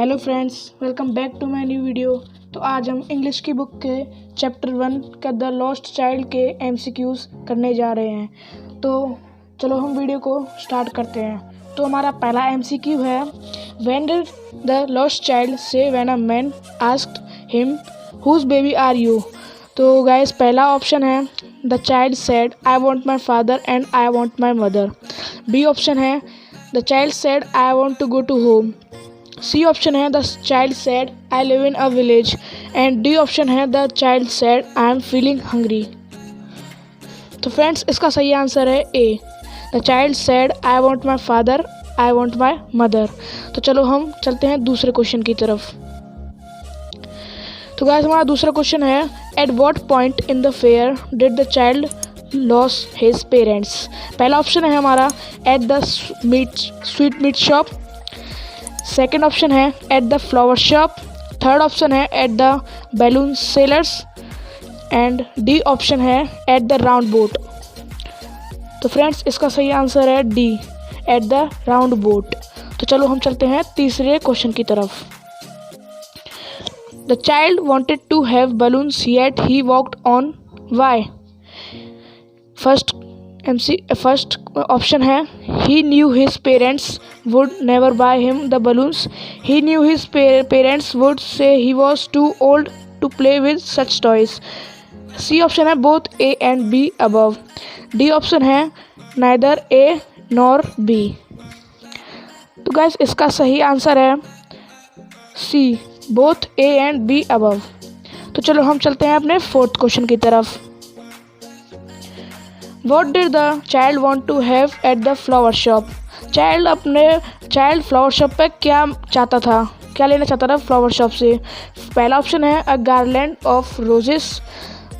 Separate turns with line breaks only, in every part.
Hello friends, welcome back to my new video. तो आज हम इंग्लिश की बुक के चैप्टर 1 का द लॉस्ट चाइल्ड के एमसीक्यूज़ करने जा रहे हैं। तो चलो हम वीडियो को स्टार्ट करते हैं। तो हमारा पहला एमसीक्यू है, when did the lost child say when a man asked him whose baby are you. तो गाइस पहला ऑप्शन है, the child said I want my father and I want my mother. B option है, the child said I want to go to home. C option है, the child said I live in a village. And D option है, the child said I am feeling hungry. तो friends इसका सही answer है A, the child said I want my father I want my mother. तो चलो हम चलते हैं दूसरे क्वेश्चन की तरफ। तो गाइस हमारा दूसरा क्वेश्चन है, at what point in the fair did the child loss his parents. पहला ऑप्शन है हमारा, at the sweet meat shop. Second option है, at the flower shop. Third option है, at the balloon sellers. And D option है, at the round boat. तो friends इसका सही answer है D, at the round boat. तो चलो हम चलते हैं तीसरे क्वेश्चन की तरफ। The child wanted to have balloons yet he walked on why. First option है, he knew his parents would never buy him the balloons. He knew his parents would say he was too old to play with such toys. C option है, both A and B above. D option है, neither A nor B. तो guys इसका सही answer है C, both A and B above. तो चलो हम चलते हैं अपने फोर्थ क्वेश्चन की तरफ। What did the child want to have at the flower shop? Child flower shop पे क्या चाहता था, क्या लेना चाहता था फ्लावर शॉप से। पहला ऑप्शन है, a garland of roses.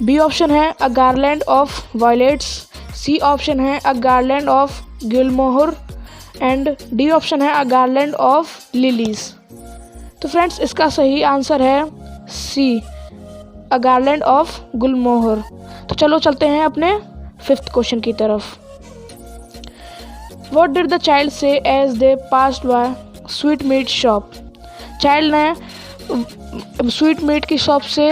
B option है, a garland of violets. C option है, a garland of gulmohar. And D option है, अ गार्लैंड ऑफ लिलीज। तो फ्रेंड्स इसका सही आंसर है सी, अ गार्लैंड ऑफ गुलमोहर। तो चलो चलते हैं अपने फिफ्थ क्वेश्चन की तरफ। What did the child say as they passed by sweet meat shop? Child ने स्वीट मीट की शॉप से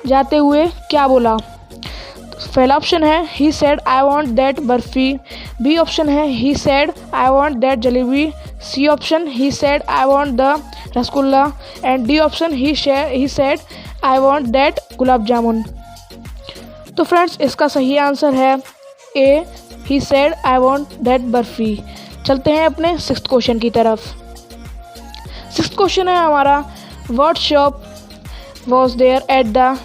जाते हुए क्या बोला। पहला ऑप्शन है, he said I want that barfi. B option है, he said I want that jalebi. C option, he said I want the rasgulla. And D option, he said I want that gulab jamun. तो फ्रेंड्स इसका सही आंसर है A, he said I want that barfi. चलते हैं अपने sixth question की तरफ। सिक्स्थ क्वेश्चन है हमारा, what shop was there at the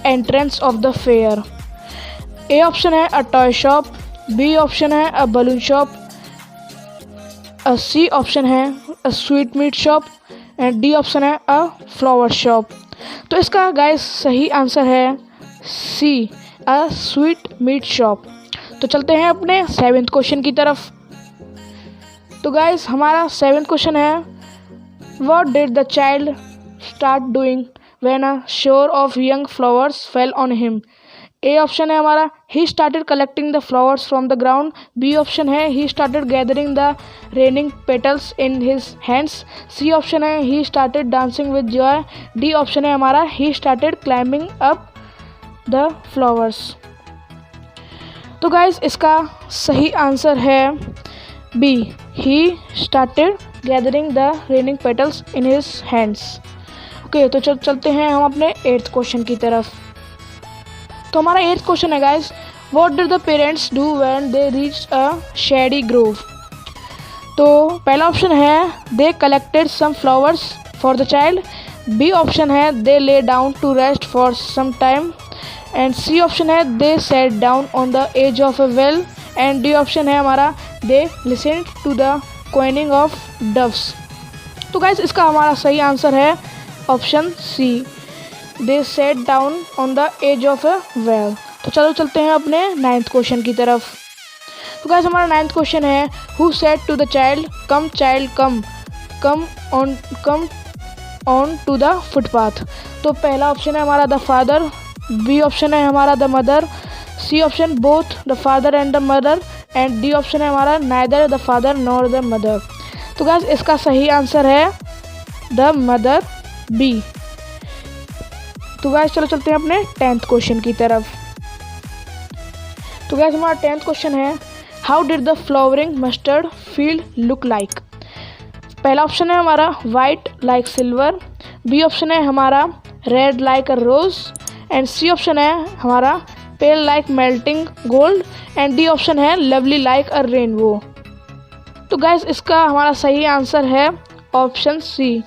entrance of the fair. A option है, a toy shop. B option है, a balloon shop. C option है, a sweet meat shop. And D option है, a flower shop. तो इसका guys सही answer है सी, अ sweet meat shop. तो चलते हैं अपने सेवेंथ क्वेश्चन की तरफ। तो गाइस हमारा सेवेंथ क्वेश्चन है, what did the child start doing when a shower of young flowers fell on him. A option है हमारा, he started collecting the flowers from the ground. B option है, he started gathering the raining petals in his hands. C option है, he started dancing with joy. D option है हमारा, he started climbing up the flowers. तो guys इसका सही answer है B, he started gathering the raining petals in his hands. Okay, तो चलते हैं हम अपने एट्थ क्वेश्चन की तरफ। तो हमारा एट्थ क्वेश्चन है guys, what did the parents do when they reached a shady grove. तो पहला ऑप्शन है, they collected some flowers for the child. B option है, they lay down to rest for some time. And C option है, they sat down on the edge of a well. And D option है हमारा, they listen to the cooing of doves. तो guys इसका हमारा सही answer है option C, they sat down on the edge of a well. तो चलो चलते हैं अपने नाइन्थ क्वेश्चन की तरफ। तो गाइस हमारा नाइन्थ क्वेश्चन है, who said to the child come on to the footpath. तो पहला ऑप्शन है हमारा, द फादर। बी ऑप्शन है हमारा, the mother. C option, both the father and the mother. And D option है हमारा, neither the father nor the mother. तो guys इसका सही आंसर है द मदर बी। तो गाइस चलो चलते हैं अपने 10th क्वेश्चन की तरफ। तो गाइस हमारा 10th क्वेश्चन है, how did the flowering mustard field look like. पहला ऑप्शन है हमारा white like silver, B option है हमारा red like a rose, and C option है हमारा pale like melting gold, and D option है लवली लाइक अ रेनबो। तो guys इसका हमारा सही आंसर है option C,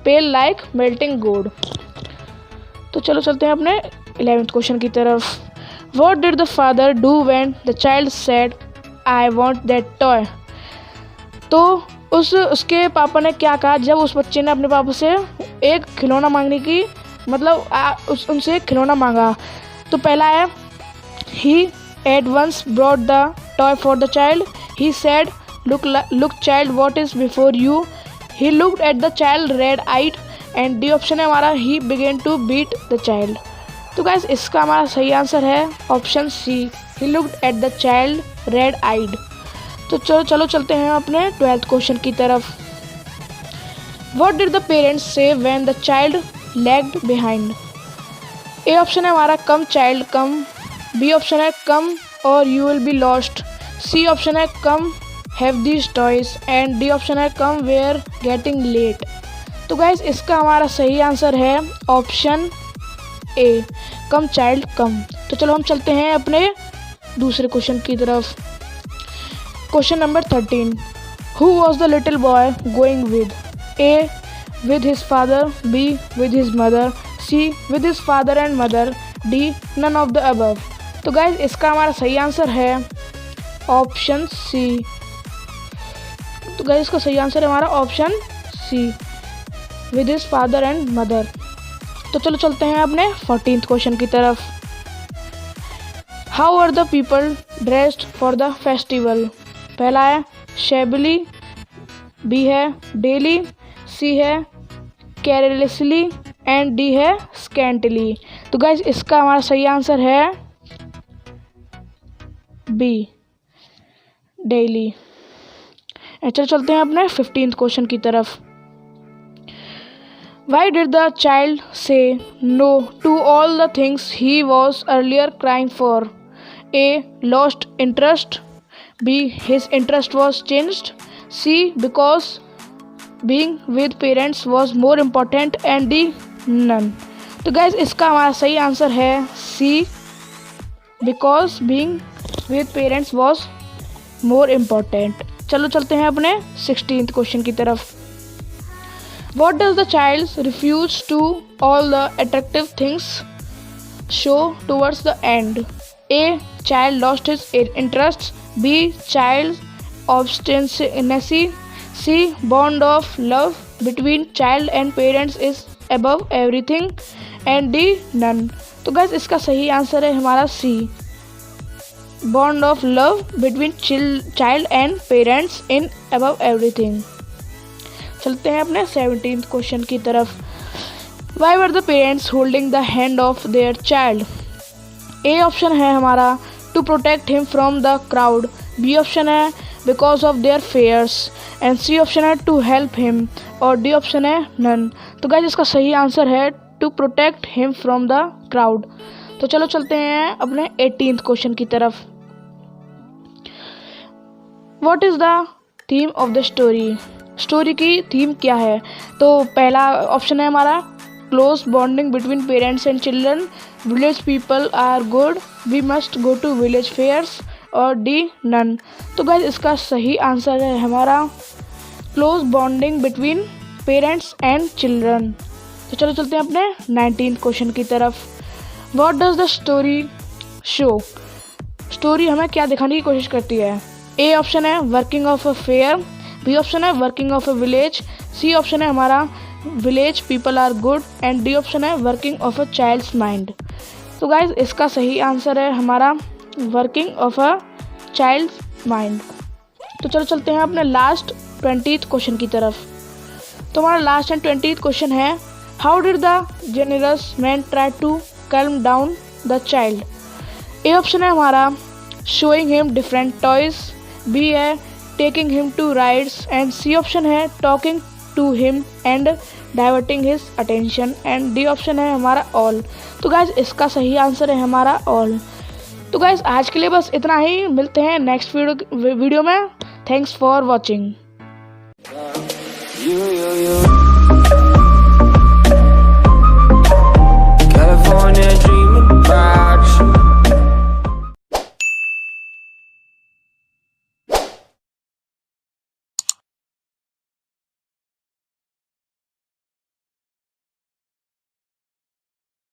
pale like melting gold. तो चलो चलते हैं अपने 11th क्वेश्चन की तरफ। What did the father do when the child said, I want that toy? तो उसके पापा ने क्या कहा जब उस बच्चे ने अपने पापा से एक खिलौना मांगने की उनसे एक खिलौना मांगा। तो पहला है, he at once brought the toy for the child. He said, look child, what is before you? He looked at the child red-eyed, and D option है हमारा, he began to beat the child. तो guys इसका हमारा सही answer है option C, he looked at the child red eyed. तो चलो चलते हैं अपने 12th क्वेश्चन की तरफ। What did the parents say when the child lagged behind. A option है हमारा come child come, B option है कम और you will be lost, C option है come have these toys, and D option है come we are getting late. तो guys इसका हमारा सही आंसर है ऑप्शन ए, कम चाइल्ड कम। तो चलो हम चलते हैं अपने दूसरे क्वेश्चन की तरफ। Question number 13, who was the little boy going with. A with his father, B with his mother, C with his father and mother, D none of the above. तो गाइज इसका हमारा सही आंसर है option सी। तो guys इसका सही answer है हमारा option C, with his father and mother. तो चलो चलते हैं अपने 14th क्वेश्चन की तरफ। How are the people dressed for the festival. पहला है शेबली, बी है डेली, सी है कैरलेसली, एंड डी है स्कैंटली। तो गाइज इसका हमारा सही आंसर है बी, डेली। चलो चलते हैं अपने 15th क्वेश्चन की तरफ। Why did the child say no to all the things he was earlier crying for? A. Lost interest, B. His interest was changed, C. Because being with parents was more important, and D. None. तो guys इसका हमारा सही answer है C, because being with parents was more important। चलो चलते हैं अपने 16th question की तरफ। What does the child refuse to all the attractive things show towards the end? A. Child lost his interests, B. Child obstinacy, C. Bond of love between child and parents is above everything, and D. None. तो guys इसका सही answer है हमारा C, bond of love between child and parents in above everything। चलते हैं अपने 17th question की तरफ। Why were the parents holding the hand of their child? A option है हमारा to protect him from the crowd, B option है because of their fears, and C option है to help him, और D option है none। तो guys इसका सही answer है to protect him from the crowd। तो चलो चलते हैं अपने 18th क्वेश्चन की तरफ। What is the theme of the story? Story की थीम क्या है। तो पहला ऑप्शन है हमारा close bonding between parents and children, village people are good, we must go to village fairs, और डी नन। तो गाइस इसका सही आंसर है हमारा close bonding between parents and children. तो चलो चलते हैं अपने 19th क्वेश्चन की तरफ। What does the story show. स्टोरी हमें क्या दिखाने की कोशिश करती है। ए ऑप्शन है working of a fair, B option है working of a village, C option है हमारा village people are good, and D option है working of a child's mind. तो गाइज इसका सही आंसर है हमारा working of a child's mind. तो चलो चलते हैं अपने लास्ट 20th क्वेश्चन की तरफ। तो हमारा लास्ट एंड 20th क्वेश्चन है, how did the generous man try to calm down the child. A option है हमारा showing him different toys, B है taking him to rides, and C option है talking to him and diverting his attention, and D option है हमारा all. तो guys इसका सही answer है हमारा ऑल। तो गाइज आज के लिए बस इतना ही, मिलते हैं नेक्स्ट वीडियो में। Thanks for watching.